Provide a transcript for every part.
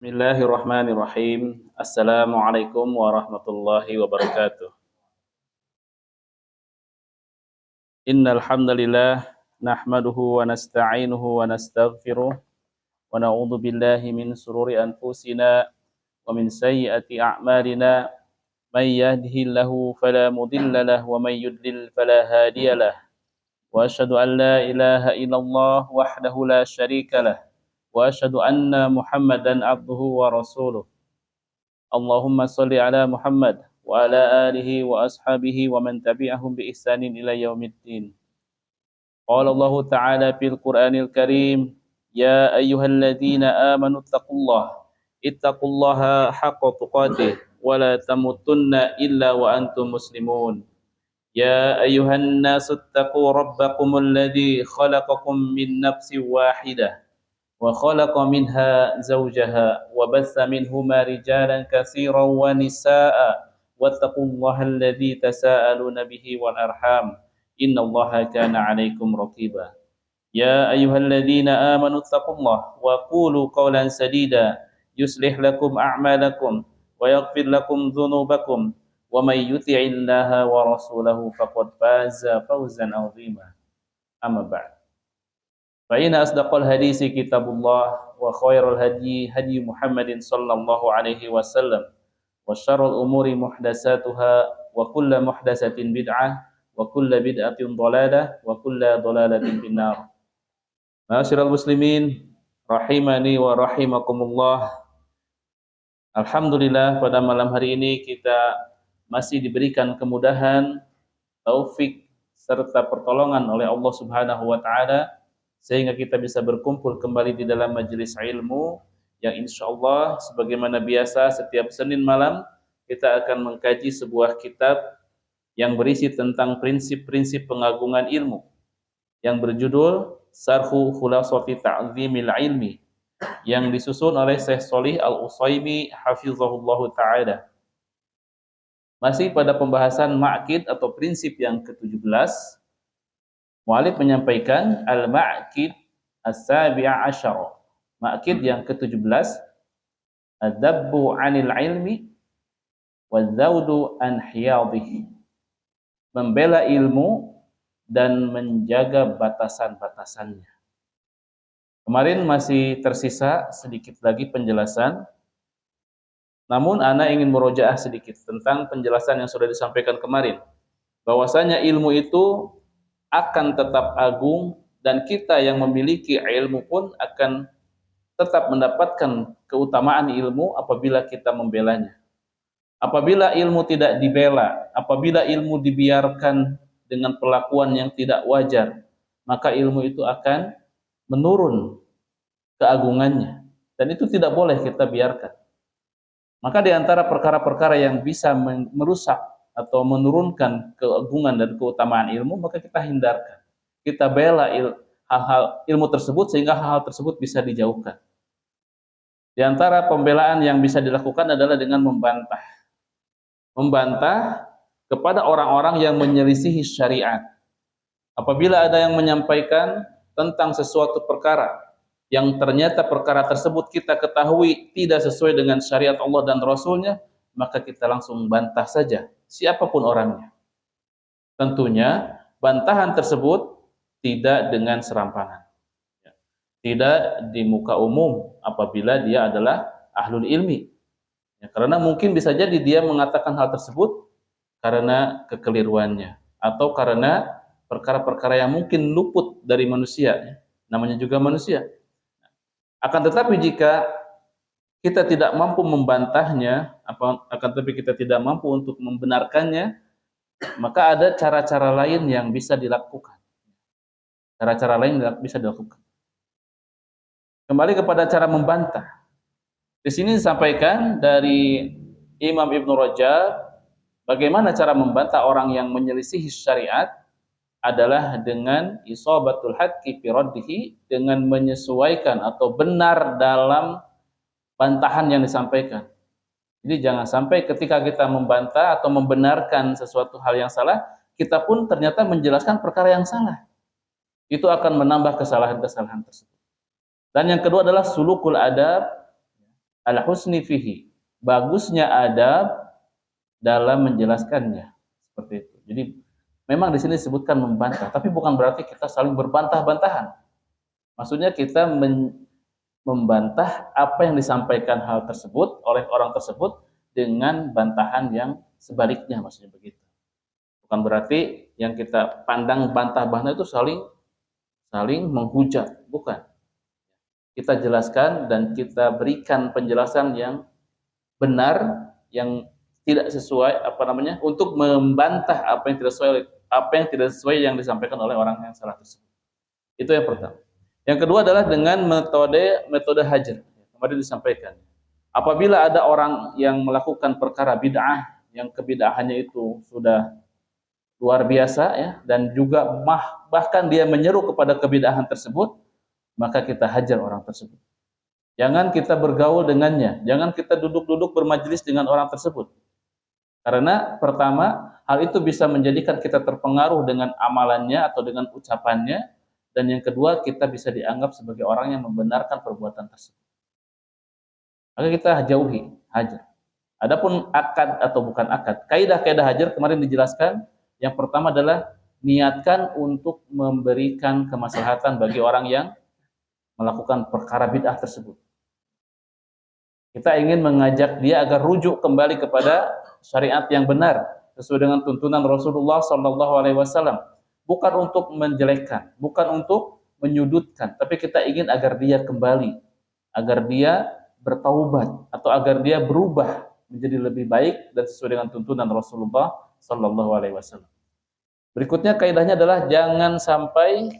Bismillahirrahmanirrahim. Assalamualaikum warahmatullahi wabarakatuh. Innal hamdalillah nahmaduhu wa nasta'inuhu wa nastaghfiruh wa na'udzu billahi min shururi anfusina wa min sayyiati a'malina. May yahdihillahu fala mudilla lahu wa may yudlil fala hadiyalah. Wa asyhadu an la ilaha illallah wahdahu la syarika lah. Wa asyhadu anna Muhammadan abduhu wa rasuluh. Allahumma sholli ala Muhammad wa ala alihi wa ashabihi wa man tabi'ahum bi ihsanin ila yaumiddin. Qala Allah Ta'ala fil Qur'anil Karim, ya ayyuhalladzina amanu ittaqullaha haqqa tuqatih wa la tamutunna illa wa antum muslimun. Ya ayyuhan nasu ittaqu rabbakumul ladzi khalaqakum min nafsin wahidah وخلق منها زوجها وبث منهما رجالا كثيرا ونساء واتقوا الله الذي تساءلون به والأرحام إن الله كان عليكم رقيبا يا أيها الذين آمنوا اتقوا الله وقولوا قولا سديدا يصلح لكم أعمالكم ويغفر لكم ذنوبكم ومن يطع الله ورسوله فقد فاز فوزا عظيما أما بعد فإن أصدق الحديث كتاب الله وخير الهدي هدي محمد صلى الله عليه وسلم وشر الأمور محدثاتها وكل محدثة بدعة وكل بدعة ضلالة وكل ضلالة في النار. Ma'asyiral muslimin rahimani wa rahimakumullah. Alhamdulillah pada malam hari ini kita masih diberikan kemudahan, taufik serta pertolongan oleh Allah Subhanahu wa taala sehingga kita bisa berkumpul kembali di dalam majelis ilmu yang insyaallah sebagaimana biasa setiap Senin malam kita akan mengkaji sebuah kitab yang berisi tentang prinsip-prinsip pengagungan ilmu yang berjudul Sarhu Khulasati Ta'zimil Ilmi yang disusun oleh Syekh Shalih Al-Utsaimin hafizahullahu taala. Masih pada pembahasan ma'qid atau prinsip yang ke-17. Mu'allif menyampaikan al-ma'qid as-sabi'a asyara. Ma'qid yang ke-17, ad-dabbu 'anil ilmi waz-zawdu an hiyadhihi. Membela ilmu dan menjaga batasan-batasannya. Kemarin masih tersisa sedikit lagi penjelasan. Namun ana ingin merojaah sedikit tentang penjelasan yang sudah disampaikan kemarin. Bahwasanya ilmu itu akan tetap agung dan kita yang memiliki ilmu pun akan tetap mendapatkan keutamaan ilmu apabila kita membelanya. Apabila ilmu tidak dibela, apabila ilmu dibiarkan dengan perlakuan yang tidak wajar, maka ilmu itu akan menurun keagungannya dan itu tidak boleh kita biarkan. Maka di antara perkara-perkara yang bisa merusak atau menurunkan keagungan dan keutamaan ilmu, maka kita hindarkan. Kita bela hal-hal ilmu tersebut sehingga hal-hal tersebut bisa dijauhkan. Di antara pembelaan yang bisa dilakukan adalah dengan membantah. Membantah kepada orang-orang yang menyelisihi syariat. Apabila ada yang menyampaikan tentang sesuatu perkara yang ternyata perkara tersebut kita ketahui tidak sesuai dengan syariat Allah dan Rasulnya, maka kita langsung bantah saja, siapapun orangnya. Tentunya bantahan tersebut tidak dengan serampangan, tidak di muka umum apabila dia adalah ahlul ilmi. Karena mungkin bisa jadi dia mengatakan hal tersebut karena kekeliruannya atau karena perkara-perkara yang mungkin luput dari manusia, namanya juga manusia. Akan tetapi jika kita tidak mampu membantahnya, akan tetapi kita tidak mampu untuk membenarkannya, maka ada cara-cara lain yang bisa dilakukan. Cara-cara lain yang bisa dilakukan. Kembali kepada cara membantah. Di sini disampaikan dari Imam Ibnu Rajab, bagaimana cara membantah orang yang menyelisihi syariat adalah dengan isabatul haqqi fi raddihi, dengan menyesuaikan atau benar dalam bantahan yang disampaikan. Jadi jangan sampai ketika kita membantah atau membenarkan sesuatu hal yang salah, kita pun ternyata menjelaskan perkara yang salah. Itu akan menambah kesalahan-kesalahan tersebut. Dan yang kedua adalah sulukul adab al-husni fihi, bagusnya adab dalam menjelaskannya. Seperti itu. Jadi memang di sini disebutkan membantah, tapi bukan berarti kita saling berbantah-bantahan. Maksudnya kita membantah apa yang disampaikan hal tersebut oleh orang tersebut dengan bantahan yang sebaliknya, maksudnya begitu. Bukan berarti yang kita pandang bantah-bantah itu saling menghujat, bukan. Kita jelaskan dan kita berikan penjelasan yang benar, yang tidak sesuai untuk membantah apa yang tidak sesuai yang disampaikan oleh orang yang salah tersebut. Itu yang pertama. Yang kedua adalah dengan metode hajar. Kemarin disampaikan. Apabila ada orang yang melakukan perkara bid'ah, yang kebid'ahannya itu sudah luar biasa ya, dan juga bahkan dia menyeru kepada kebid'ahan tersebut, maka kita hajar orang tersebut. Jangan kita bergaul dengannya, jangan kita duduk-duduk bermajelis dengan orang tersebut. Karena pertama, hal itu bisa menjadikan kita terpengaruh dengan amalannya atau dengan ucapannya, dan yang kedua, kita bisa dianggap sebagai orang yang membenarkan perbuatan tersebut. Maka kita jauhi, hajar. Adapun akad atau bukan akad, kaidah-kaidah hajar kemarin dijelaskan. Yang pertama adalah niatkan untuk memberikan kemaslahatan bagi orang yang melakukan perkara bid'ah tersebut. Kita ingin mengajak dia agar rujuk kembali kepada syariat yang benar sesuai dengan tuntunan Rasulullah SAW. Bukan untuk menjelekkan, bukan untuk menyudutkan, tapi kita ingin agar dia kembali, agar dia bertaubat atau agar dia berubah menjadi lebih baik dan sesuai dengan tuntunan Rasulullah SAW. Berikutnya kaidahnya adalah jangan sampai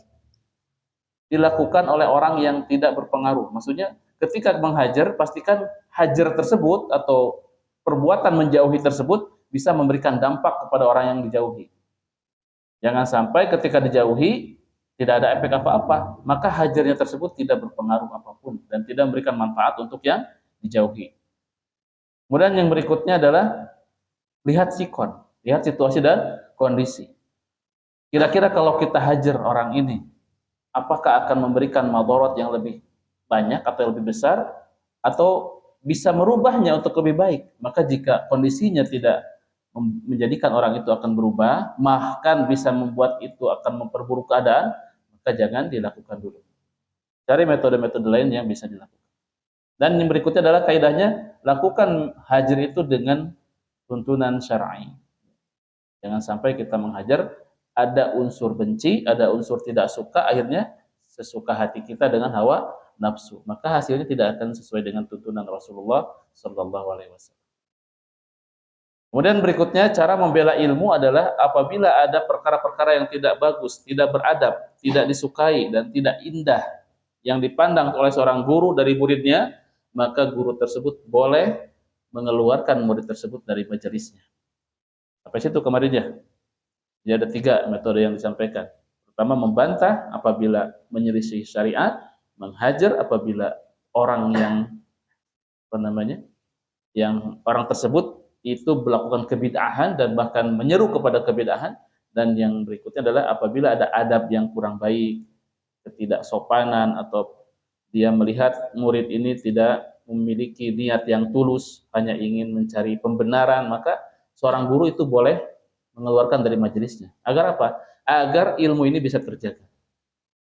dilakukan oleh orang yang tidak berpengaruh. Maksudnya ketika menghajar, pastikan hajar tersebut atau perbuatan menjauhi tersebut bisa memberikan dampak kepada orang yang dijauhi. Jangan sampai ketika dijauhi tidak ada efek apa-apa, maka hajarnya tersebut tidak berpengaruh apapun dan tidak memberikan manfaat untuk yang dijauhi. Kemudian yang berikutnya adalah lihat sikon, lihat situasi dan kondisi. Kira-kira kalau kita hajar orang ini, apakah akan memberikan madarat yang lebih banyak atau lebih besar, atau bisa merubahnya untuk lebih baik? Maka jika kondisinya tidak menjadikan orang itu akan berubah, bahkan bisa membuat itu akan memperburuk keadaan, maka jangan dilakukan dulu. Cari metode-metode lain yang bisa dilakukan. Dan yang berikutnya adalah kaidahnya, lakukan hajar itu dengan tuntunan syar'i. Jangan sampai kita menghajar ada unsur benci, ada unsur tidak suka, akhirnya sesuka hati kita dengan hawa nafsu. Maka hasilnya tidak akan sesuai dengan tuntunan Rasulullah SAW. Kemudian berikutnya, cara membela ilmu adalah apabila ada perkara-perkara yang tidak bagus, tidak beradab, tidak disukai, dan tidak indah yang dipandang oleh seorang guru dari muridnya, maka guru tersebut boleh mengeluarkan murid tersebut dari majelisnya. Sampai situ kemarin ya. Jadi ada 3 metode yang disampaikan. Pertama, membantah apabila menyelisih syariat, menghajar apabila orang yang orang tersebut itu melakukan kebid'ahan dan bahkan menyeru kepada kebid'ahan, dan yang berikutnya adalah apabila ada adab yang kurang baik, ketidaksopanan, atau dia melihat murid ini tidak memiliki niat yang tulus, hanya ingin mencari pembenaran, maka seorang guru itu boleh mengeluarkan dari majelisnya. Agar apa? Agar ilmu ini bisa terjaga.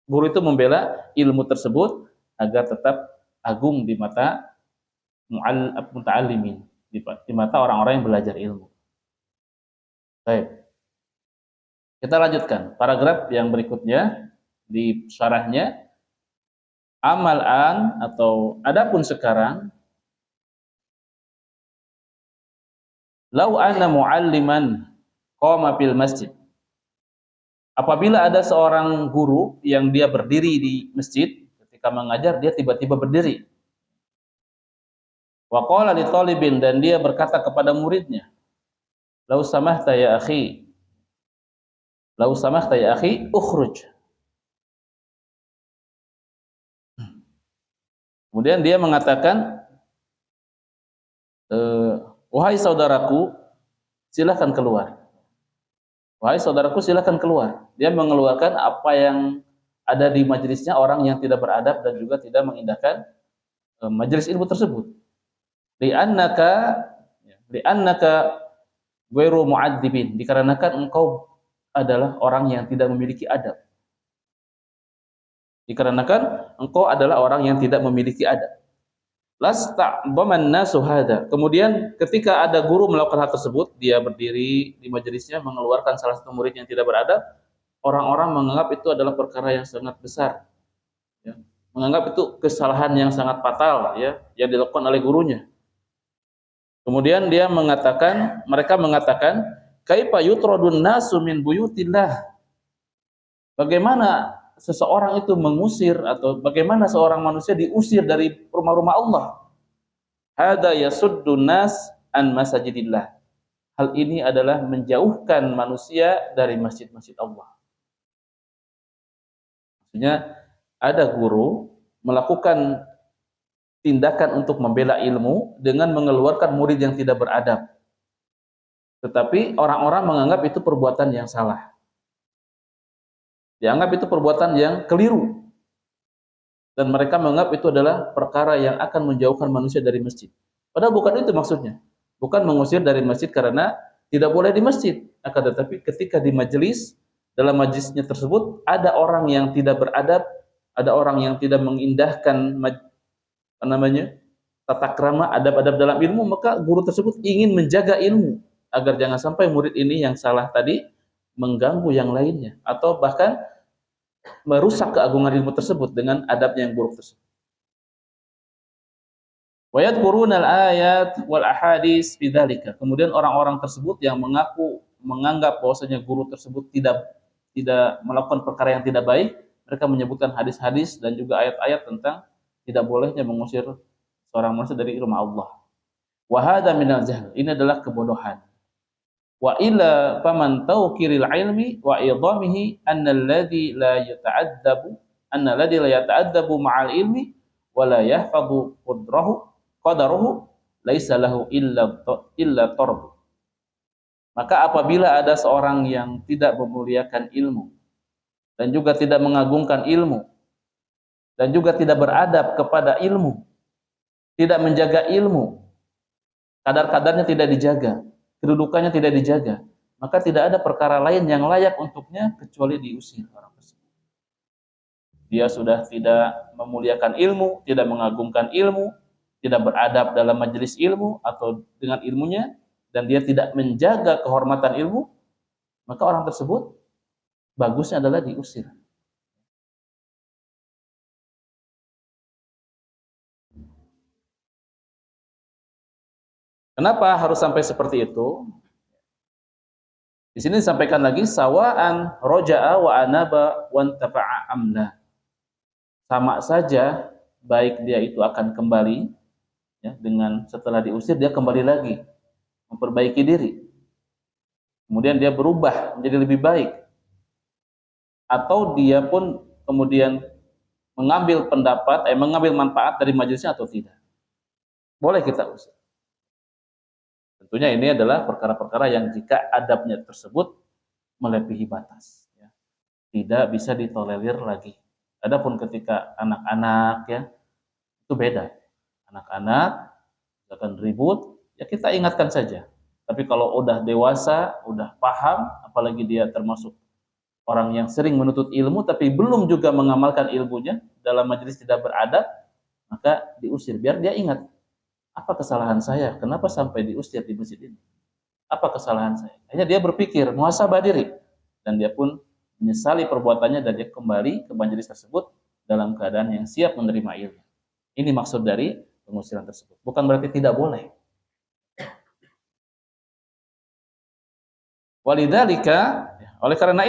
Guru itu membela ilmu tersebut agar tetap agung di mata muta'allimin, di mata orang-orang yang belajar ilmu. Baik. Kita lanjutkan paragraf yang berikutnya di syarahnya. Amal an atau adapun sekarang, lau anna mu'alliman qama fil masjid. Apabila ada seorang guru yang dia berdiri di masjid ketika mengajar, dia tiba-tiba berdiri. Wa qala li talibin, dan dia berkata kepada muridnya, lau samahta ya akhi, ukhruj. Kemudian dia mengatakan, wahai saudaraku, silakan keluar. Wahai saudaraku, silakan keluar. Dia mengeluarkan apa yang ada di majelisnya, orang yang tidak beradab dan juga tidak mengindahkan majelis ilmu tersebut. li'annaka li'annaka ghairu mu'adzibin, dikarenakan engkau adalah orang yang tidak memiliki adab. Dikarenakan engkau adalah orang yang tidak memiliki adab. Lasta'dhaman nasu hada. Kemudian ketika ada guru melakukan hal tersebut, dia berdiri di majelisnya mengeluarkan salah satu murid yang tidak beradab, orang-orang menganggap itu adalah perkara yang sangat besar, ya. Menganggap itu kesalahan yang sangat fatal, ya, yang dilakukan oleh gurunya. Kemudian mereka mengatakan, kaifa yutradun nasu min buyutillah? Bagaimana seseorang itu mengusir, atau bagaimana seorang manusia diusir dari rumah-rumah Allah? Hada yasuddun nas an masajidillah. Hal ini adalah menjauhkan manusia dari masjid-masjid Allah. Maksudnya ada guru melakukan tindakan untuk membela ilmu dengan mengeluarkan murid yang tidak beradab. Tetapi orang-orang menganggap itu perbuatan yang salah. Dianggap itu perbuatan yang keliru. Dan mereka menganggap itu adalah perkara yang akan menjauhkan manusia dari masjid. Padahal bukan itu maksudnya. Bukan mengusir dari masjid karena tidak boleh di masjid. Akan tetapi ketika di majelis, dalam majelisnya tersebut ada orang yang tidak beradab, ada orang yang tidak mengindahkan tata krama, adab-adab dalam ilmu, maka guru tersebut ingin menjaga ilmu agar jangan sampai murid ini yang salah tadi mengganggu yang lainnya atau bahkan merusak keagungan ilmu tersebut dengan adabnya yang buruk tersebut. Wa yadhkuruna al-ayat wal ahadits bidzalika. Kemudian orang-orang tersebut yang menganggap bahwasanya guru tersebut tidak melakukan perkara yang tidak baik, mereka menyebutkan hadis-hadis dan juga ayat-ayat tentang tidak bolehnya mengusir seorang manusia dari rumah Allah. Wa hadza minal jahl. Ini adalah kebodohan. Wa illa faman tawqiril ilmi wa idamihi anna alladhi la yata'addabu ma'al ilmi wa la yahfadhu qadaruhu laisa lahu illa tarb. Maka apabila ada seorang yang tidak memuliakan ilmu dan juga tidak mengagungkan ilmu dan juga tidak beradab kepada ilmu, tidak menjaga ilmu, kadar-kadarnya tidak dijaga, kedudukannya tidak dijaga, maka tidak ada perkara lain yang layak untuknya kecuali diusir orang tersebut. Dia sudah tidak memuliakan ilmu, tidak mengagungkan ilmu, tidak beradab dalam majelis ilmu atau dengan ilmunya, dan dia tidak menjaga kehormatan ilmu, maka orang tersebut bagusnya adalah diusir. Kenapa harus sampai seperti itu? Di sini disampaikan lagi sawaan roja'a wa anaba wan tafa'a amla. Sama saja baik dia itu akan kembali, ya, dengan setelah diusir dia kembali lagi memperbaiki diri. Kemudian dia berubah menjadi lebih baik. Atau dia pun kemudian mengambil manfaat dari majelisnya atau tidak. Boleh kita usir. Tentunya ini adalah perkara-perkara yang jika adabnya tersebut melebihi batas, ya, tidak bisa ditolerir lagi. Adapun ketika anak-anak, ya, itu beda. Anak-anak akan ribut, ya kita ingatkan saja. Tapi kalau udah dewasa, udah paham, apalagi dia termasuk orang yang sering menuntut ilmu tapi belum juga mengamalkan ilmunya, dalam majelis tidak beradab, maka diusir biar dia ingat. Apa kesalahan saya? Kenapa sampai diusir di masjid ini? Apa kesalahan saya? Akhirnya dia berpikir, muhasabah diri. Dan dia pun menyesali perbuatannya dan dia kembali ke majelis tersebut dalam keadaan yang siap menerima ilmu. Ini maksud dari pengusiran tersebut. Bukan berarti tidak boleh. Walidzalika, oleh karena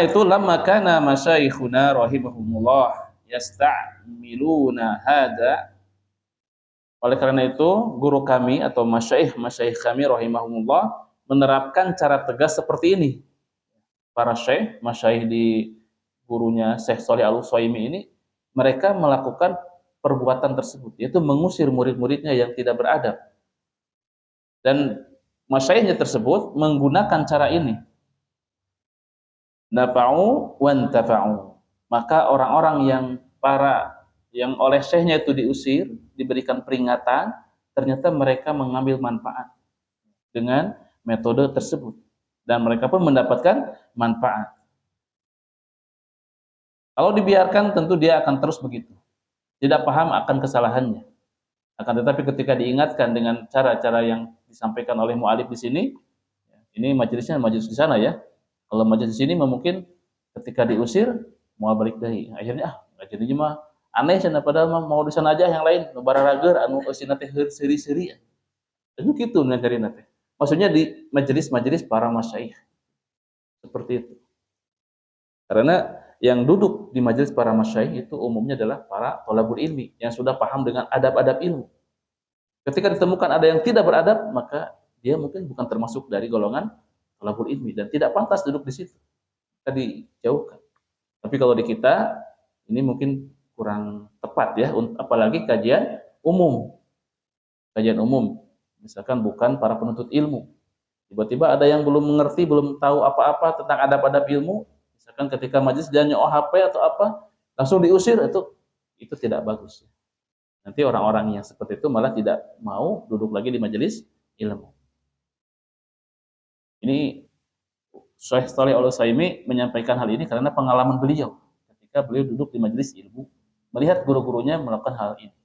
itu, lamma kana masyayikhuna rahimahumullah yasta'miluna hada. Oleh karena itu, guru kami atau masyayikh kami rahimahumullah menerapkan cara tegas seperti ini. Para masyayikh di gurunya Syekh Shalih Al-Utsaimin ini, mereka melakukan perbuatan tersebut, yaitu mengusir murid-muridnya yang tidak beradab. Dan masyayikhnya tersebut menggunakan cara ini. nafa'u wantafa'u. Maka orang-orang yang oleh syekhnya itu diusir, diberikan peringatan, ternyata mereka mengambil manfaat dengan metode tersebut dan mereka pun mendapatkan manfaat. Kalau dibiarkan tentu dia akan terus begitu, tidak paham akan kesalahannya. Akan tetapi ketika diingatkan dengan cara-cara yang disampaikan oleh mu'alif di sini, ini majelisnya majelis di sana ya. Kalau majelis di sini mungkin ketika diusir mau balik deui. Akhirnya nggak jadi mah aneh cenah padahal mah mau di sana aja yang lain nu bararager anu eusina teh seuri-seuri. Itu kitu ngajarina teh. Maksudnya di majelis-majelis para masyayikh. Seperti itu. Karena yang duduk di majelis para masyayikh itu umumnya adalah para thalabul ilmi yang sudah paham dengan adab-adab ilmu. Ketika ditemukan ada yang tidak beradab, maka dia mungkin bukan termasuk dari golongan thalabul ilmi dan tidak pantas duduk di situ. Kita dijauhkan. Tapi kalau di kita ini mungkin kurang tepat ya, apalagi kajian umum. Kajian umum, misalkan bukan para penuntut ilmu. Tiba-tiba ada yang belum mengerti, belum tahu apa-apa tentang adab-adab ilmu, misalkan ketika majelis dia nyoh HP atau apa, langsung diusir, itu tidak bagus. Nanti orang-orang yang seperti itu malah tidak mau duduk lagi di majelis ilmu. Ini Syekh Shalih Al-Utsaimin menyampaikan hal ini karena pengalaman beliau ketika beliau duduk di majelis ilmu, melihat guru-gurunya melakukan hal ini,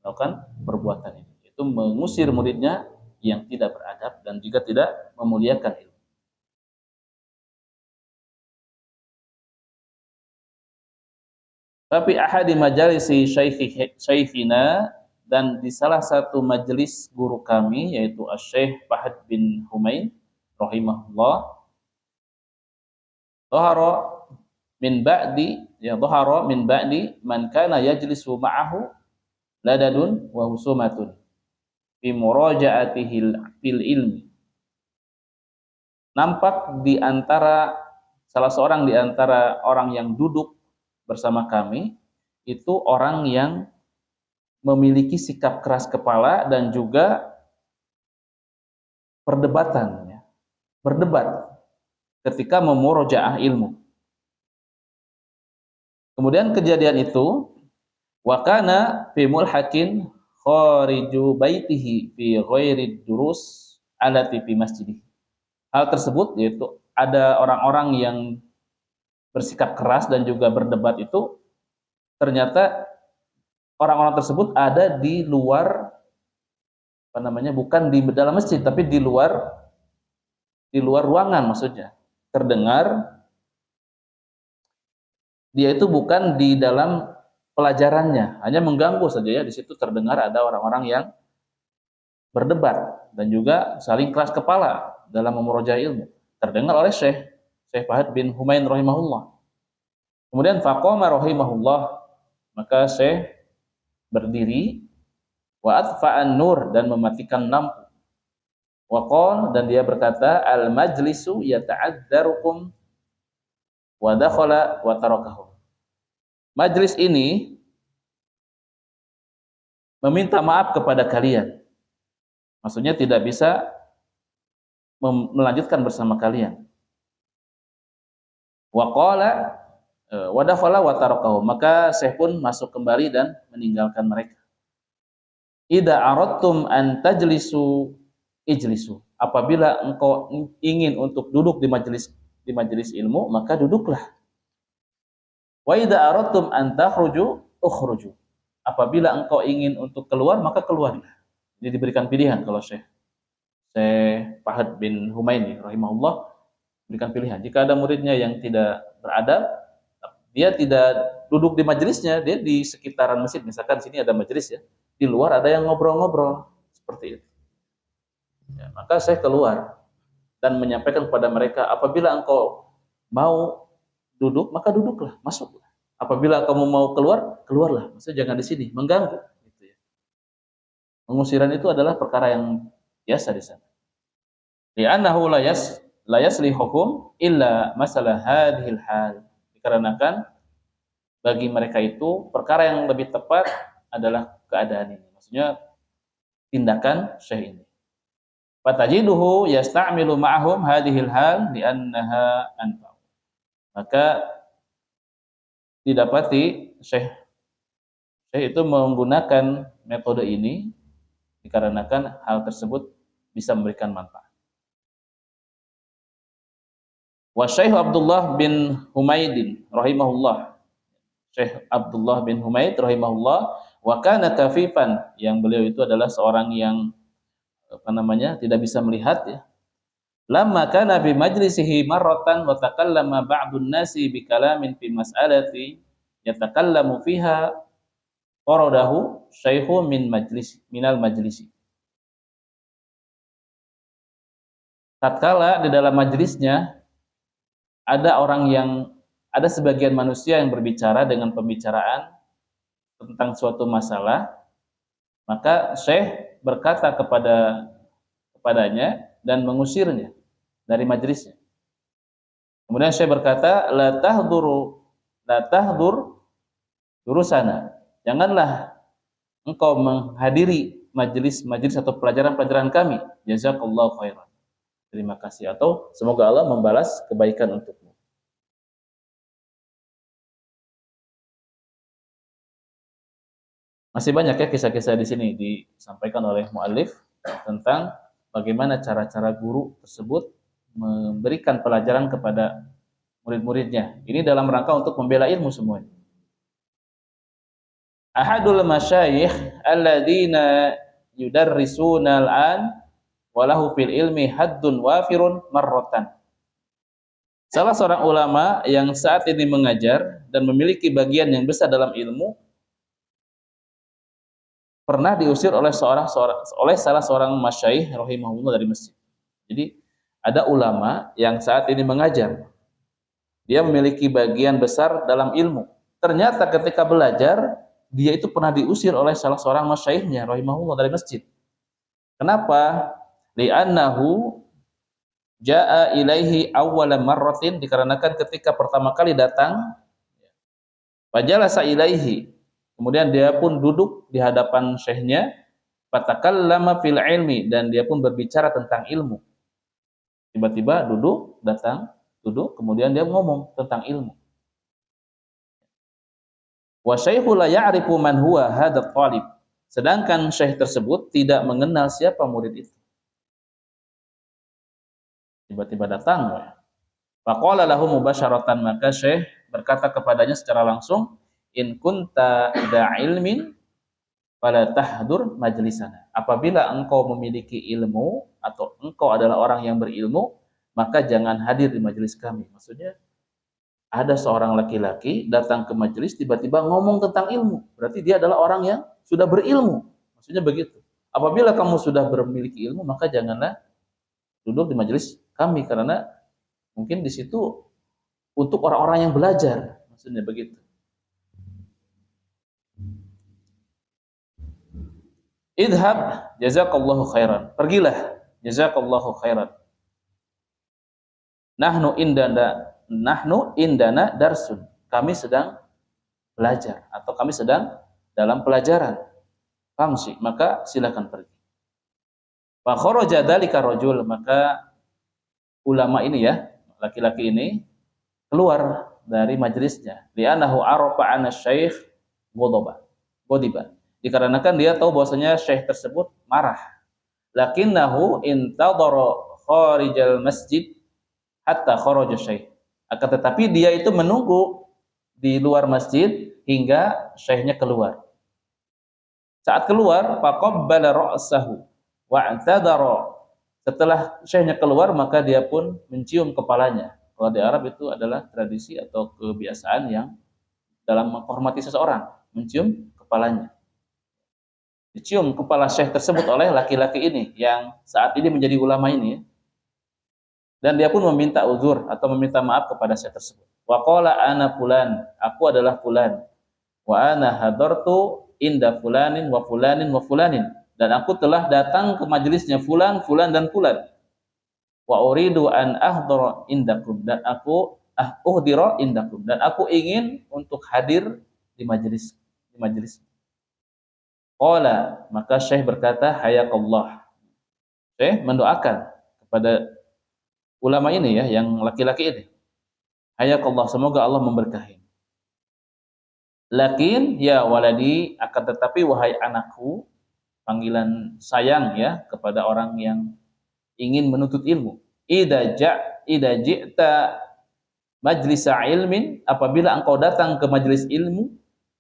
melakukan perbuatan ini, itu mengusir muridnya yang tidak beradab dan juga tidak memuliakan ilmu. Tapi ahadi majalisi syaikhina, dan di salah satu majelis guru kami yaitu Asy-Syaikh Fahd bin Humain rahimahullah, dhahara min ba'di man kana yajlisu ma'ahu ladadun wa husumatun fi muraja'atihi fil ilmi. Nampak di antara salah seorang di antara orang yang duduk bersama kami itu orang yang memiliki sikap keras kepala dan juga perdebatan ya. Berdebat ketika memurojaah ilmu. Kemudian kejadian itu wakana fi mulhakin khariju baitihi fi ghairi durus alati fi masjidih. Hal tersebut yaitu ada orang-orang yang bersikap keras dan juga berdebat itu ternyata orang-orang tersebut ada di luar bukan di dalam masjid tapi di luar ruangan, maksudnya terdengar dia itu bukan di dalam pelajarannya, hanya mengganggu saja ya. Di situ terdengar ada orang-orang yang berdebat dan juga saling keras kepala dalam memurojaah ilmu. Terdengar oleh Syekh Fahd bin Humain rahimahullah. Kemudian faqama rahimahullah, maka Syekh berdiri wa atfa'an nur, dan mematikan lampu. Wa qala, dan dia berkata, al majlisu yata'adzarukum wa dakhala wa tarakahum. Majlis ini meminta maaf kepada kalian. Maksudnya tidak bisa melanjutkan bersama kalian. Wa qala wa dakhala wa tarakahum. Maka Syekh pun masuk kembali dan meninggalkan mereka. Idza aradtum an tajlisu ijlisu. Apabila engkau ingin untuk duduk di majelis ilmu, maka duduklah. Wa idza aradtum an takhruju ukhruju. Apabila engkau ingin untuk keluar, maka keluarlah. Jadi diberikan pilihan kalau Syekh Fahd bin Humaini rahimahullah berikan pilihan. Jika ada muridnya yang tidak beradab, dia tidak duduk di majelisnya, dia di sekitaran masjid. Misalkan di sini ada majelis ya, di luar ada yang ngobrol-ngobrol seperti itu. Ya, maka saya keluar dan menyampaikan kepada mereka, apabila engkau mau duduk, maka duduklah, masuklah. Apabila kamu mau keluar, keluarlah. Maksudnya jangan di sini, mengganggu. Gitu ya. Pengusiran itu adalah perkara yang biasa di sana. Li'annahu la yaslihuhum illa masalah hadhil hal. Dikarenakan bagi mereka itu perkara yang lebih tepat adalah keadaan ini. Maksudnya tindakan Syekh ini. Fatajiduhu yasta'milu ma'ahum hadhil hal li'annaha anfa'. Maka didapati Syekh itu menggunakan metode ini dikarenakan hal tersebut bisa memberikan manfaat. Wa Syekh Abdullah bin Humaidin rahimahullah. Syekh Abdullah bin Humaid rahimahullah wa kana kafifan, yang beliau itu adalah seorang yang tidak bisa melihat ya. Lamma kana bi majlisihi marratan wa takallama ba'dun nasi bi kalamin fi mas'alati yatakallamu fiha qaradahu syaikhu minal majlisi. Tatkala di dalam majlisnya ada sebagian manusia yang berbicara dengan pembicaraan tentang suatu masalah, maka Syekh berkata kepadanya dan mengusirnya dari majlisnya. Kemudian Syekh berkata, la tahdur durusana. Janganlah engkau menghadiri majlis atau pelajaran-pelajaran kami. Jazakallahu khairan. Terima kasih, atau semoga Allah membalas kebaikan untukmu. Masih banyak ya kisah-kisah di sini disampaikan oleh muallif tentang bagaimana cara-cara guru tersebut memberikan pelajaran kepada murid-muridnya. Ini dalam rangka untuk membela ilmu semuanya. Ahadul masyayikh alladzina yudarrisuna al-an walahu fil ilmi haddun wafirun marratan. Salah seorang ulama yang saat ini mengajar dan memiliki bagian yang besar dalam ilmu pernah diusir oleh salah seorang masyayikh rahimahullah dari masjid. Jadi ada ulama yang saat ini mengajar. Dia memiliki bagian besar dalam ilmu. Ternyata ketika belajar, dia itu pernah diusir oleh salah seorang masyayikhnya rahimahullah dari masjid. Kenapa? Li'annahu ja'a ilaihi awwala marratin, dikarenakan ketika pertama kali datang fajalasa ilaihi, kemudian dia pun duduk di hadapan syekhnya, fatakallama fil ilmi, dan dia pun berbicara tentang ilmu. Tiba-tiba duduk, kemudian dia ngomong tentang ilmu. Wa syaikhu la ya'rifu man huwa hadzal talib, sedangkan syekh tersebut tidak mengenal siapa murid itu. Tiba-tiba datang. Faqala lahu mubasyaratan, maka syekh berkata kepadanya secara langsung, in kunta da ilmin fala tahdur majlisana. Apabila engkau memiliki ilmu atau engkau adalah orang yang berilmu, maka jangan hadir di majelis kami. Maksudnya ada seorang laki-laki datang ke majelis tiba-tiba ngomong tentang ilmu, berarti dia adalah orang yang sudah berilmu. Maksudnya begitu. Apabila kamu sudah memiliki ilmu, maka janganlah duduk di majelis kami, karena mungkin di situ untuk orang-orang yang belajar. Maksudnya begitu. Idhab jazakallahu khairan. Pergilah jazakallahu khairan. Nahnu indana darsun. Kami sedang belajar atau kami sedang dalam pelajaran. Famsi, maka silakan pergi. Fa kharaja dzalika rajul, maka ulama ini ya, laki-laki ini keluar dari majelisnya. Li'annahu arafa anna syekh ghadiba. Dikarenakan dia tahu bahwasanya syekh tersebut marah. Lakinnahu intadhara kharijal masjid hatta kharaja syekh. Akan tetapi dia itu menunggu di luar masjid hingga syekhnya keluar. Saat keluar, faqabbala ra'sahu wa'tadara. Setelah syekhnya keluar, maka dia pun mencium kepalanya. Kalau di Arab itu adalah tradisi atau kebiasaan yang dalam menghormati seseorang, mencium kepalanya. Dicium kepala syekh tersebut oleh laki-laki ini yang saat ini menjadi ulama ini. Dan dia pun meminta uzur atau meminta maaf kepada syekh tersebut. Wa qala ana fulan, aku adalah fulan. Wa ana hadartu inda fulanin wa fulanin wa fulanin. Dan aku telah datang ke majelisnya fulan, fulan dan fulan. Wa uridu an ahdara indakum, dan aku uhdira indakum, dan aku ingin untuk hadir di majelis. Qala, maka syekh berkata, hayakallah. Syekh mendoakan kepada ulama ini ya, yang laki-laki ini. Hayakallah, semoga Allah memberkahi. Lakin ya waladi, akan tetapi wahai anakku, panggilan sayang ya kepada orang yang ingin menuntut ilmu. Idza ji'ta majlisa ilmin, apabila engkau datang ke majelis ilmu,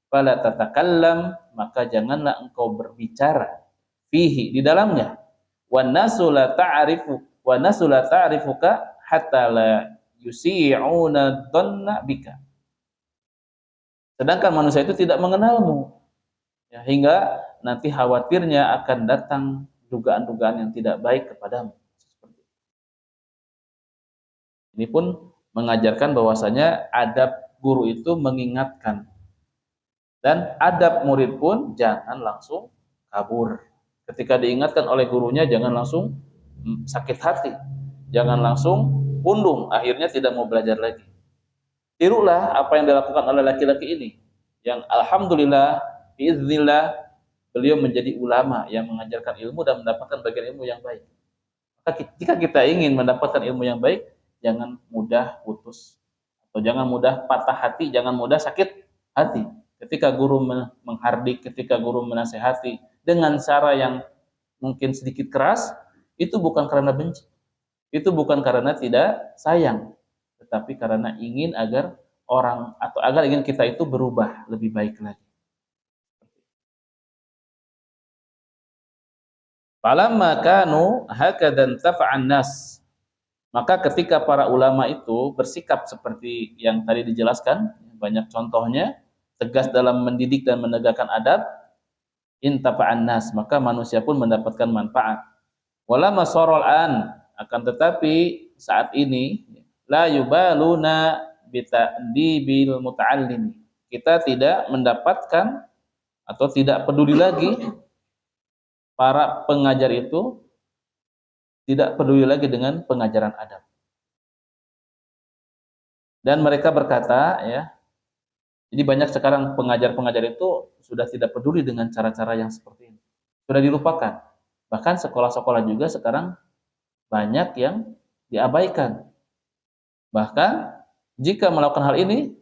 fala tatakallam, maka janganlah engkau berbicara fihi, di dalamnya. Wan nasu la ta'rifu wa nasu la ta'rifuka hatta la yusi'una dhanna bika. Sedangkan manusia itu tidak mengenalmu, ya, hingga nanti khawatirnya akan datang dugaan-dugaan yang tidak baik kepadamu. Ini pun mengajarkan bahwasanya adab guru itu mengingatkan, dan adab murid pun jangan langsung kabur. Ketika diingatkan oleh gurunya jangan langsung sakit hati, jangan langsung pundung, akhirnya tidak mau belajar lagi. Tirulah apa yang dilakukan oleh laki-laki ini, yang alhamdulillah, biiznillah, beliau menjadi ulama yang mengajarkan ilmu dan mendapatkan bagian ilmu yang baik. Maka jika kita ingin mendapatkan ilmu yang baik, jangan mudah putus, atau jangan mudah patah hati, jangan mudah sakit hati. Ketika guru menghardik, ketika guru menasehati dengan cara yang mungkin sedikit keras, itu bukan karena benci, itu bukan karena tidak sayang, tetapi karena ingin agar orang, atau agar ingin kita itu berubah lebih baik lagi. Falamma kanu hakadan tafa'an nas, maka ketika para ulama itu bersikap seperti yang tadi dijelaskan, banyak contohnya, tegas dalam mendidik dan menegakkan adab, intafa'an nas, maka manusia pun mendapatkan manfaat. Wala masarul an, akan tetapi saat ini la yubaluna bita'dibil muta'allim, kita tidak mendapatkan atau tidak peduli lagi, para pengajar itu tidak peduli lagi dengan pengajaran adab. Dan mereka berkata, ya, jadi banyak sekarang pengajar-pengajar itu sudah tidak peduli dengan cara-cara yang seperti ini, sudah dilupakan. Bahkan sekolah-sekolah juga sekarang banyak yang diabaikan. Bahkan jika melakukan hal ini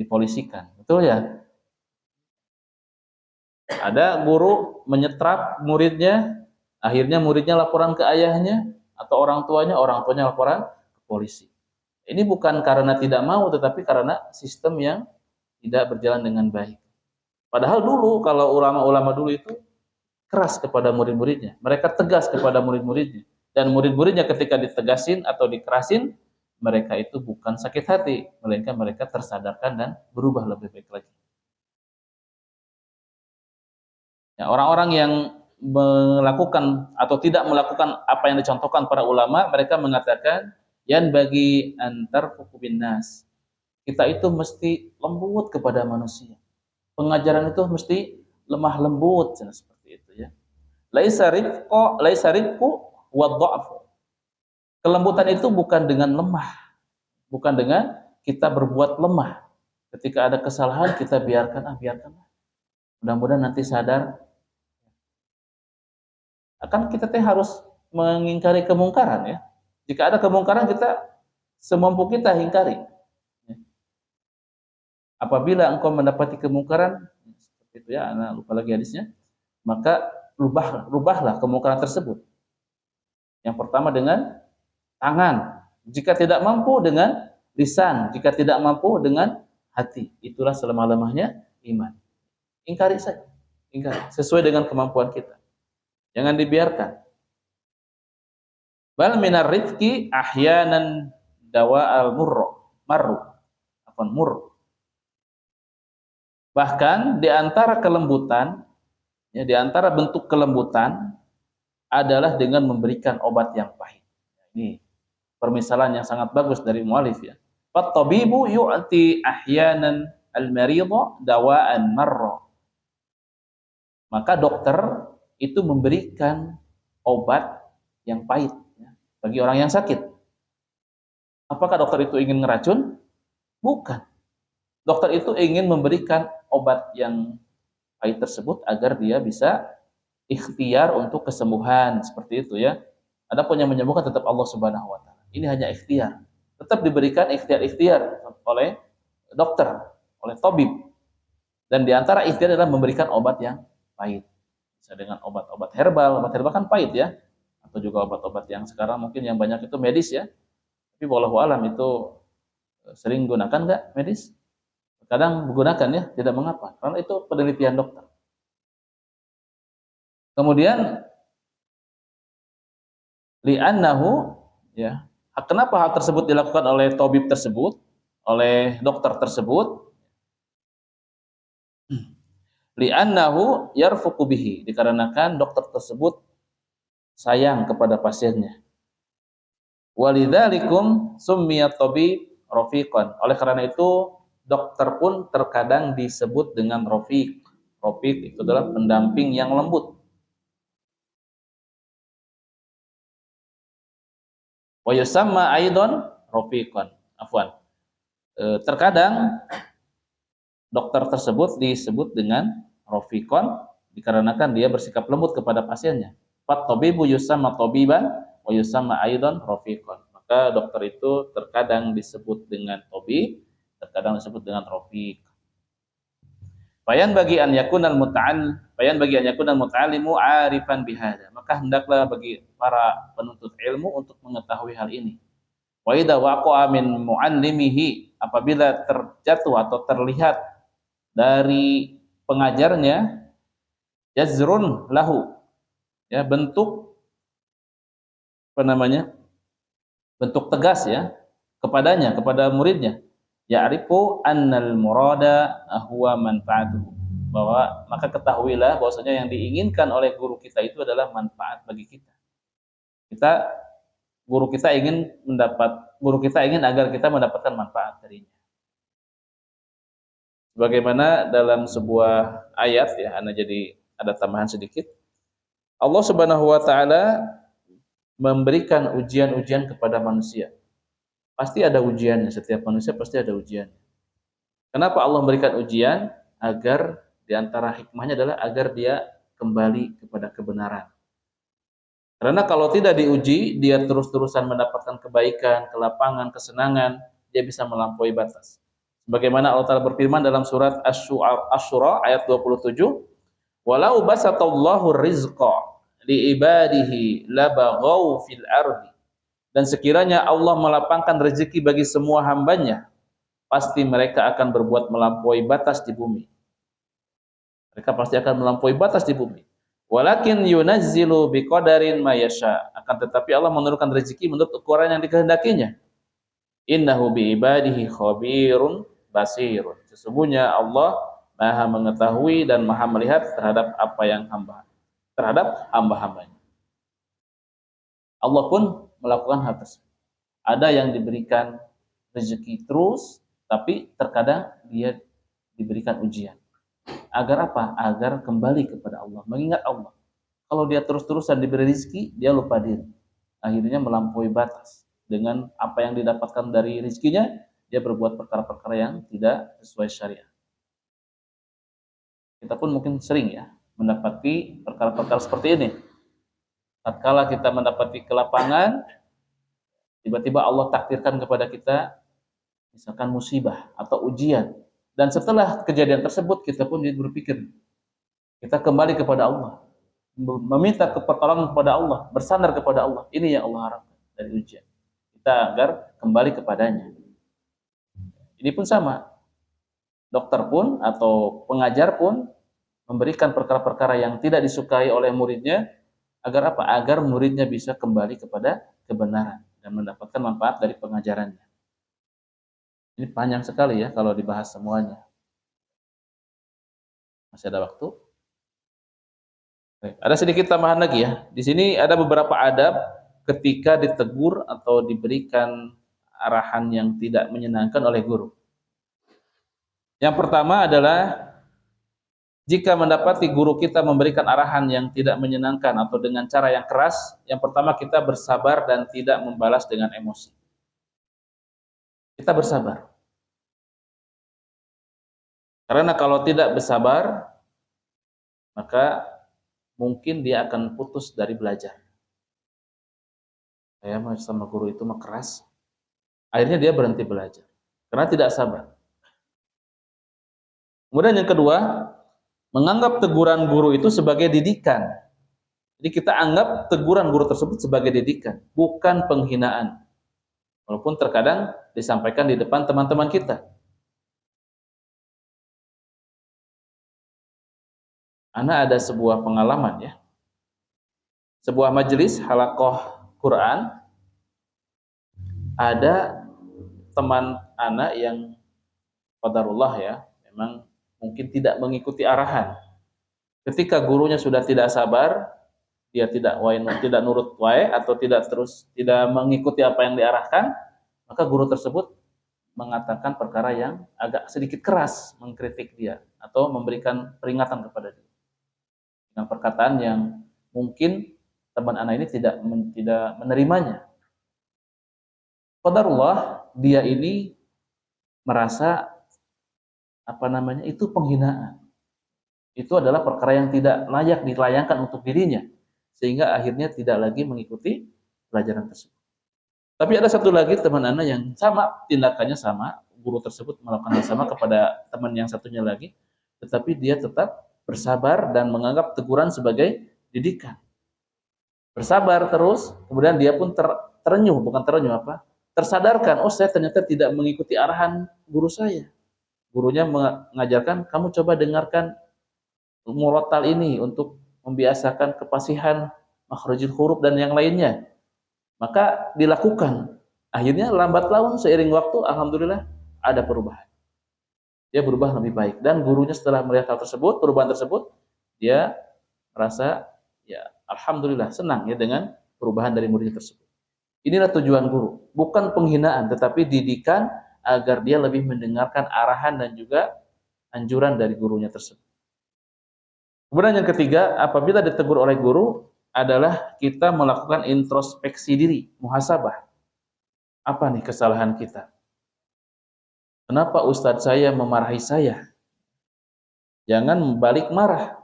dipolisikan, betul ya? Ada guru menyetrap muridnya, akhirnya muridnya laporan ke ayahnya atau orang tuanya laporan ke polisi. Ini bukan karena tidak mau, tetapi karena sistem yang tidak berjalan dengan baik. Padahal dulu, kalau ulama-ulama dulu itu keras kepada murid-muridnya, mereka tegas kepada murid-muridnya, dan murid-muridnya ketika ditegasin atau dikerasin, mereka itu bukan sakit hati, melainkan mereka tersadarkan dan berubah lebih baik lagi. Ya, orang-orang yang melakukan atau tidak melakukan apa yang dicontohkan para ulama, mereka mengatakan yan bagi antar hukubin nas, kita itu mesti lembut kepada manusia, pengajaran itu mesti lemah lembut, seperti itu ya. Laisa rifqu wa dha'fu, kelembutan itu bukan dengan lemah, bukan dengan kita berbuat lemah. Ketika ada kesalahan kita biarkan, biarkanlah, mudah-mudahan nanti sadar. Akan kita harus mengingkari kemungkaran ya. Jika ada kemungkaran, kita semampu kita ingkari. Apabila engkau mendapati kemungkaran, seperti itu ya, anak lupa lagi hadisnya, maka rubahlah kemungkaran tersebut. Yang pertama dengan tangan, jika tidak mampu dengan lisan, jika tidak mampu dengan hati. Itulah selemah-lemahnya iman. Ingkari saja, ingkari sesuai dengan kemampuan kita. Jangan dibiarkan. Bal minar rifqi ahyanan dawa al marru. Bahkan di antara kelembutan, ya, di antara bentuk kelembutan adalah dengan memberikan obat yang pahit. Ini permisalan yang sangat bagus dari mu'alif ya. At-tabibu yu'ti ahyanan al-maridha dawa'an marra. Maka dokter itu memberikan obat yang pahit ya, bagi orang yang sakit. Apakah dokter itu ingin ngeracun? Bukan. Dokter itu ingin memberikan obat yang pahit tersebut agar dia bisa ikhtiar untuk kesembuhan, seperti itu ya. Adapun yang menyembuhkan tetap Allah Subhanahu wa taala. Ini hanya ikhtiar. Tetap diberikan ikhtiar-ikhtiar oleh dokter, oleh tabib. Dan di antara ikhtiar adalah memberikan obat yang pahit. Bisa dengan obat-obat herbal. Obat herbal kan pahit ya. Atau juga obat-obat yang sekarang mungkin yang banyak itu medis ya. Tapi wallahu alam itu sering gunakan nggak medis? Kadang menggunakan ya, tidak mengapa. Karena itu penelitian dokter. Kemudian li'annahu ya, kenapa hal tersebut dilakukan oleh tabib tersebut, oleh dokter tersebut? Li'annahu yarfuqu bihi, dikarenakan dokter tersebut sayang kepada pasiennya. Walidzalikum summiyat tabib rafiqan. Oleh karena itu dokter pun terkadang disebut dengan rafiq. Rafiq itu adalah pendamping yang lembut. Wa yusamma aidan rafiqan. Afwan. Terkadang dokter tersebut disebut dengan rafiqan dikarenakan dia bersikap lembut kepada pasiennya. Fat tabibu yusamma tabiban wa yusamma aidan rafiqan. Maka dokter itu terkadang disebut dengan tabib, terkadang disebut dengan rafiq. Bayan bagi an yakunal muta'allimu 'arifan bihada. Maka hendaklah bagi para penuntut ilmu untuk mengetahui hal ini. Wa idza waqa'a min mu'allimihi, apabila terjatuh atau terlihat dari pengajarnya jazrun lahu, ya, bentuk apa namanya? Bentuk tegas ya kepadanya, kepada muridnya. Ya'rifu annal murada huwa manfaatuhu. Bahwa maka ketahuilah bahwasanya yang diinginkan oleh guru kita itu adalah manfaat bagi kita. Guru kita ingin agar kita mendapatkan manfaat darinya. Bagaimana dalam sebuah ayat ya, ana jadi ada tambahan sedikit. Allah Subhanahu wa taala memberikan ujian-ujian kepada manusia. Pasti ada ujiannya, setiap manusia pasti ada ujian. Kenapa Allah memberikan ujian? Agar di antara hikmahnya adalah agar dia kembali kepada kebenaran. Karena kalau tidak diuji, dia terus-terusan mendapatkan kebaikan, kelapangan, kesenangan, dia bisa melampaui batas. Sebagaimana Allah Ta'ala berfirman dalam surat Asy-Syura ayat 27, "Walau basatallahu rizqa li ibadihi labaghaw fil ardi." Dan sekiranya Allah melapangkan rezeki bagi semua hambanya, pasti mereka akan berbuat melampaui batas di bumi. Mereka pasti akan melampaui batas di bumi. Walakin yunazzilu biqadarin ma yasha. Akan tetapi Allah menurunkan rezeki menurut ukuran yang dikehendakinya. Innahu bi ibadihi khabirun basirun. Sesungguhnya Allah Maha mengetahui dan Maha melihat terhadap apa yang terhadap hamba-hambanya. Allah pun melakukan hal tersebut. Ada yang diberikan rezeki terus, tapi terkadang dia diberikan ujian. Agar apa? Agar kembali kepada Allah, mengingat Allah. Kalau dia terus-terusan diberi rezeki, dia lupa diri. Akhirnya melampaui batas. Dengan apa yang didapatkan dari rezekinya, dia berbuat perkara-perkara yang tidak sesuai syariat. Kita pun mungkin sering ya mendapati perkara-perkara seperti ini. Tatkala kita mendapati kelapangan, tiba-tiba Allah takdirkan kepada kita misalkan musibah atau ujian. Dan setelah kejadian tersebut kita pun berpikir, kita kembali kepada Allah, meminta pertolongan kepada Allah, bersandar kepada Allah. Ini yang Allah harapkan dari ujian. Kita agar kembali kepadanya. Ini pun sama. Dokter pun atau pengajar pun memberikan perkara-perkara yang tidak disukai oleh muridnya agar apa? Agar muridnya bisa kembali kepada kebenaran dan mendapatkan manfaat dari pengajarannya. Ini panjang sekali ya kalau dibahas semuanya. Masih ada waktu? Ada sedikit tambahan lagi ya. Di sini ada beberapa adab ketika ditegur atau diberikan arahan yang tidak menyenangkan oleh guru. Yang pertama adalah jika mendapati guru kita memberikan arahan yang tidak menyenangkan atau dengan cara yang keras, yang pertama kita bersabar dan tidak membalas dengan emosi. Kita bersabar. Karena kalau tidak bersabar, maka mungkin dia akan putus dari belajar. Saya sama guru itu mah keras. Akhirnya dia berhenti belajar. karena tidak sabar. Kemudian yang kedua, menganggap teguran guru itu sebagai didikan. Jadi kita anggap teguran guru tersebut sebagai didikan, bukan penghinaan. Walaupun terkadang disampaikan di depan teman-teman kita. Ana ada sebuah pengalaman ya. Sebuah majelis halaqah Quran, ada teman anak yang qadarullah ya, memang mungkin tidak mengikuti arahan. Ketika gurunya sudah tidak sabar, dia tidak nurut wae atau tidak mengikuti apa yang diarahkan, maka guru tersebut mengatakan perkara yang agak sedikit keras, mengkritik dia atau memberikan peringatan kepada dia dengan perkataan yang mungkin teman anak ini tidak menerimanya. Qadarullah, dia ini merasa itu penghinaan. Itu adalah perkara yang tidak layak dilayangkan untuk dirinya, sehingga akhirnya tidak lagi mengikuti pelajaran tersebut. Tapi ada satu lagi teman anak yang sama, tindakannya sama, guru tersebut melakukan hal sama kepada teman yang satunya lagi, tetapi dia tetap bersabar dan menganggap teguran sebagai didikan. Bersabar terus, kemudian dia pun tersadarkan, oh saya ternyata tidak mengikuti arahan guru saya. Gurunya mengajarkan, kamu coba dengarkan murotal ini untuk membiasakan kepasihan makhrajul huruf dan yang lainnya. Maka dilakukan. Akhirnya lambat laun seiring waktu, alhamdulillah ada perubahan. Dia berubah lebih baik. Dan gurunya setelah melihat hal tersebut, perubahan tersebut, dia merasa ya alhamdulillah senang ya dengan perubahan dari murid tersebut. Inilah tujuan guru, bukan penghinaan tetapi didikan agar dia lebih mendengarkan arahan dan juga anjuran dari gurunya tersebut. Kemudian yang ketiga, apabila ditegur oleh guru adalah kita melakukan introspeksi diri, muhasabah. Apa nih kesalahan kita? Kenapa ustadz saya memarahi saya? Jangan balik marah.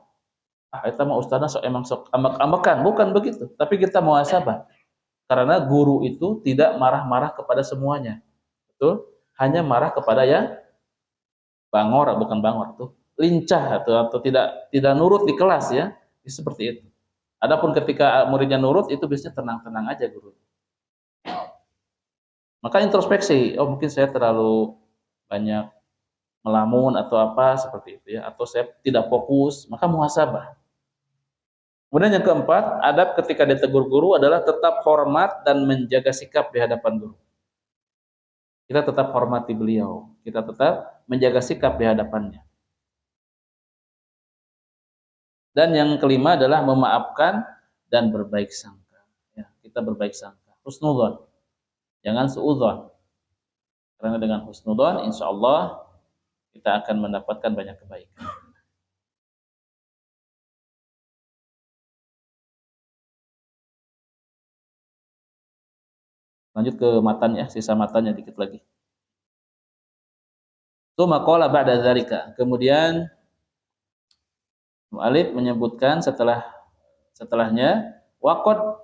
Itu mah ustadznya emang sok ambek-ambekan, bukan begitu. Tapi kita muhasabah. Karena guru itu tidak marah-marah kepada semuanya. Betul? Hanya marah kepada yang bangor, bukan bangor tuh, lincah atau tidak nurut di kelas ya. Seperti itu. Adapun ketika muridnya nurut itu biasanya tenang-tenang aja guru. Maka introspeksi, oh mungkin saya terlalu banyak melamun atau apa seperti itu ya, atau saya tidak fokus, maka muhasabah. Kemudian yang keempat, adab ketika ditegur guru adalah tetap hormat dan menjaga sikap di hadapan guru. Kita tetap hormati beliau, kita tetap menjaga sikap di hadapannya. Dan yang kelima adalah memaafkan dan berbaik sangka. Ya, kita berbaik sangka. Husnudzon, jangan suudzon. Karena dengan husnudzon, insya Allah kita akan mendapatkan banyak kebaikan. Lanjut ke matanya, sisa matanya dikit lagi. Tsumma qala ba'da dzalika. Kemudian mu'allif menyebutkan setelahnya waqad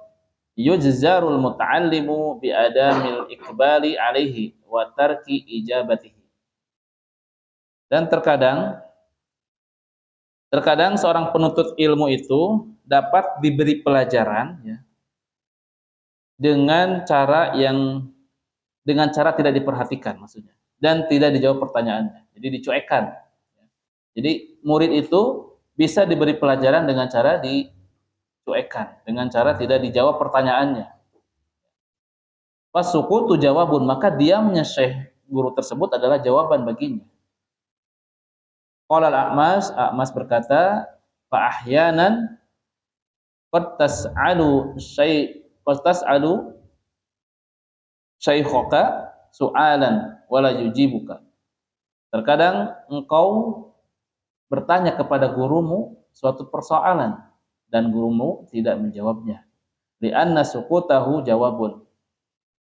yujzarul muta'allimu bi adamil iqbali alaihi wa tarki ijabatihi. Dan terkadang seorang penuntut ilmu itu dapat diberi pelajaran ya, dengan cara tidak diperhatikan maksudnya, dan tidak dijawab pertanyaannya. Jadi dicuekkan. Jadi murid itu bisa diberi pelajaran dengan cara dicuekkan, dengan cara tidak dijawab pertanyaannya. Fasukutu jawabun, maka diamnya syekh guru tersebut adalah jawaban baginya. Qala A'mas berkata, fa ahyanan qad tas'alu syaikhaka su'alan wala yujibuka. Terkadang engkau bertanya kepada gurumu suatu persoalan dan gurumu tidak menjawabnya. Li'anna sukutahu jawabun.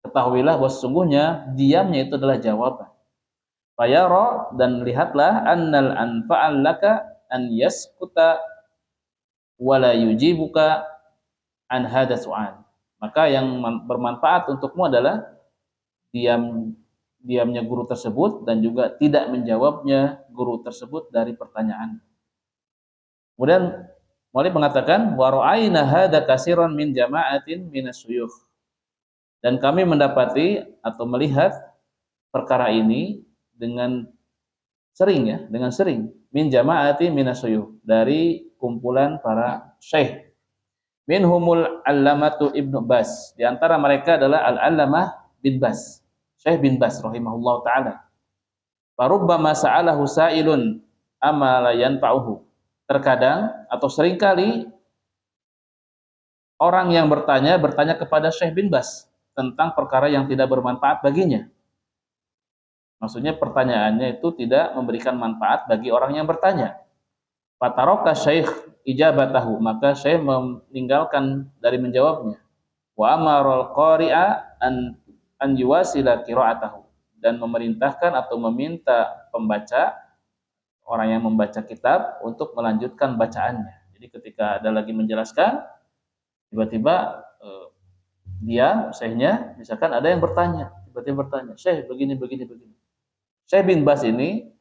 Ketahuilah bahwa sesungguhnya diamnya itu adalah jawaban. Fayara, dan lihatlah annal anfa'al laka an yaskuta wala yujibuka an hadha su'al. Maka yang bermanfaat untukmu adalah diam diamnya guru tersebut dan juga tidak menjawabnya guru tersebut dari pertanyaan. Kemudian Mu'allif mengatakan wa ra'ayna hadza katsiran min jama'atin minasyuyukh. Dan kami mendapati atau melihat perkara ini dengan sering ya, dengan sering min jama'ati minasyuyukh, dari kumpulan para syekh. Minhumul allamatu Ibnu Bas. Di antara mereka adalah Al-Allamah bin Bas. Syekh bin Bas rahimahullah taala. Farubbama sa'alahu sa'ilun amma la yanfa'uhu. Terkadang atau seringkali orang yang bertanya kepada Syekh bin Bas tentang perkara yang tidak bermanfaat baginya. Maksudnya pertanyaannya itu tidak memberikan manfaat bagi orang yang bertanya. Fataraka Syekh ijabatahu, maka Syekh meninggalkan dari menjawabnya. Wa amaral qari'a an yuwasila qira'atahu, dan memerintahkan atau meminta pembaca, orang yang membaca kitab, untuk melanjutkan bacaannya. Jadi ketika ada lagi menjelaskan, tiba-tiba dia, Syekhnya, misalkan ada yang bertanya, tiba-tiba bertanya, Syekh begini. Syekh bin Bas ini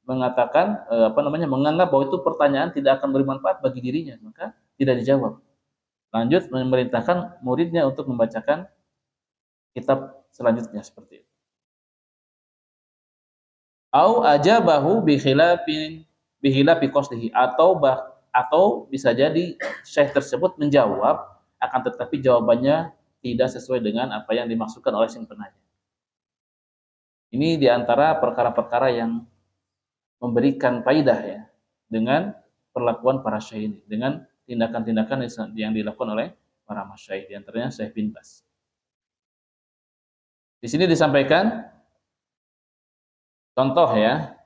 mengatakan menganggap bahwa itu pertanyaan tidak akan bermanfaat bagi dirinya, maka tidak dijawab. Lanjut memerintahkan muridnya untuk membacakan kitab selanjutnya seperti itu. Au ajabahu bi khilafi qasdihi, atau bisa jadi syekh tersebut menjawab akan tetapi jawabannya tidak sesuai dengan apa yang dimaksudkan oleh sang penanya. Ini diantara perkara-perkara yang memberikan faidah ya dengan perlakuan para syekh ini, dengan tindakan-tindakan yang dilakukan oleh para masyayikh, di antaranya Syekh bin Bas. Di sini disampaikan contoh ya.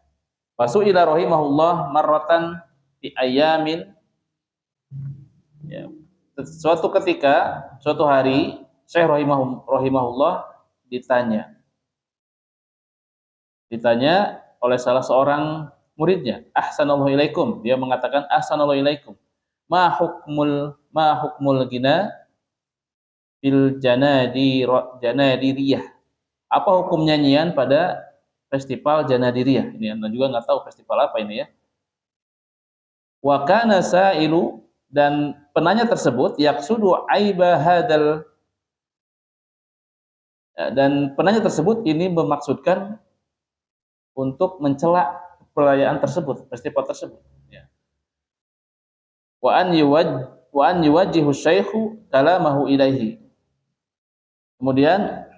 Fasu'ila rahimahullah marratan fi ayamin, ya. Suatu hari Syekh rahimahullah ditanya oleh salah seorang muridnya, ahsanallahu ilaikum. Dia mengatakan ahsanallahu ilaikum. Ma hukmul gina fil janadiriyah. Apa hukum nyanyian pada festival Janadiriyah? Ini Anda juga nggak tahu festival apa ini ya. Wa kana sa'ilu, dan penanya tersebut yaqsudu aiba hadal, dan penanya tersebut ini memaksudkan untuk mencela perayaan tersebut, festival tersebut. Ya. Wa an yuwajjihu syaikhu kalamahu ilaihi. Kemudian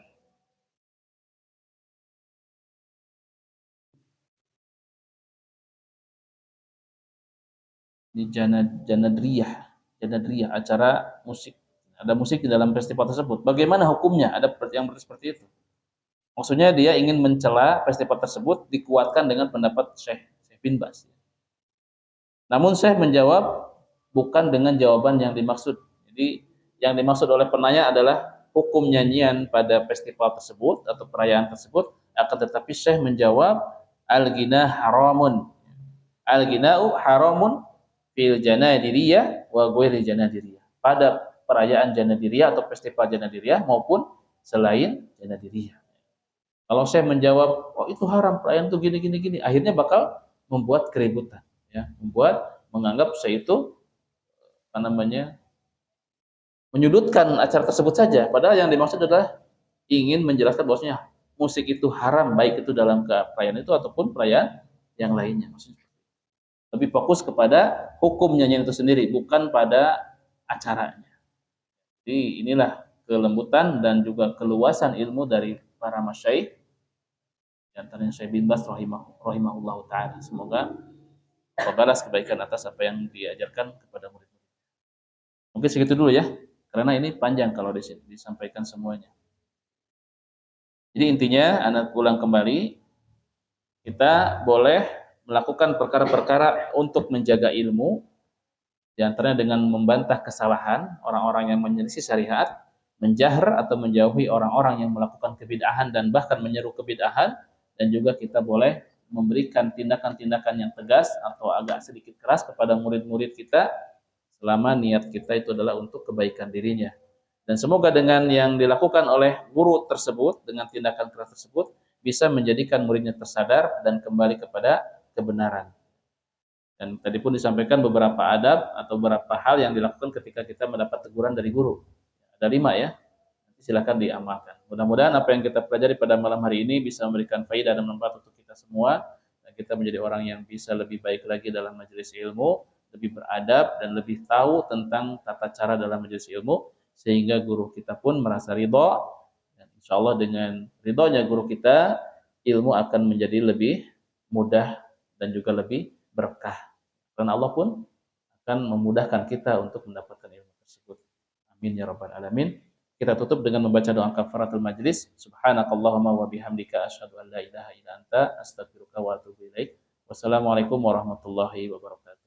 di Janadriyah, acara musik. Ada musik di dalam festival tersebut. Bagaimana hukumnya? Ada yang seperti itu. Maksudnya dia ingin mencela festival tersebut, dikuatkan dengan pendapat Syekh bin Bas. Namun Syekh menjawab bukan dengan jawaban yang dimaksud. Jadi yang dimaksud oleh penanya adalah hukum nyanyian pada festival tersebut atau perayaan tersebut, akan tetapi Syekh menjawab al-ghina haramun. Al-ghina'u haramun fil janadiriyah wa ghairi janadiriyah. Pada perayaan Janadiriyah atau festival Janadiriyah maupun selain Janadiriyah. Kalau saya menjawab, oh itu haram, perayaan itu gini, akhirnya bakal membuat keributan, ya, menganggap saya itu menyudutkan acara tersebut saja. Padahal yang dimaksud adalah ingin menjelaskan bahwasanya musik itu haram, baik itu dalam perayaan itu ataupun perayaan yang lainnya. Maksudnya lebih fokus kepada hukum nyanyian itu sendiri, bukan pada acaranya. Jadi inilah kelembutan dan juga keluasan ilmu dari para masyayikh, di antaranya Syekh bin Bas rahimahullah ta'ala. Semoga Allah balas kebaikan atas apa yang diajarkan kepada murid-murid. Mungkin segitu dulu ya, karena ini panjang kalau disampaikan semuanya. Jadi intinya, anak ulang kembali, kita boleh melakukan perkara-perkara untuk menjaga ilmu, di antaranya dengan membantah kesalahan orang-orang yang menyelisih syariat, menjahr atau menjauhi orang-orang yang melakukan kebid'ahan dan bahkan menyeru kebid'ahan, dan juga kita boleh memberikan tindakan-tindakan yang tegas atau agak sedikit keras kepada murid-murid kita selama niat kita itu adalah untuk kebaikan dirinya. Dan semoga dengan yang dilakukan oleh guru tersebut, dengan tindakan keras tersebut, bisa menjadikan muridnya tersadar dan kembali kepada kebenaran. Dan tadi pun disampaikan beberapa adab atau beberapa hal yang dilakukan ketika kita mendapat teguran dari guru. Ada 5 ya. Nanti silakan diamalkan. Mudah-mudahan apa yang kita pelajari pada malam hari ini bisa memberikan faedah dan manfaat untuk kita semua dan kita menjadi orang yang bisa lebih baik lagi dalam majelis ilmu, lebih beradab dan lebih tahu tentang tata cara dalam majelis ilmu sehingga guru kita pun merasa ridha dan insya Allah dengan ridhonya guru kita ilmu akan menjadi lebih mudah dan juga lebih berkah. Karena Allah pun akan memudahkan kita untuk mendapatkan ilmu tersebut. Amin ya rabbal alamin. Kita tutup dengan membaca doa kafaratul majlis. Subhanakallahumma wa bihamdika asyhadu an la ilaha illa anta astaghfiruka wa atubu ilaik. Wassalamualaikum warahmatullahi wabarakatuh.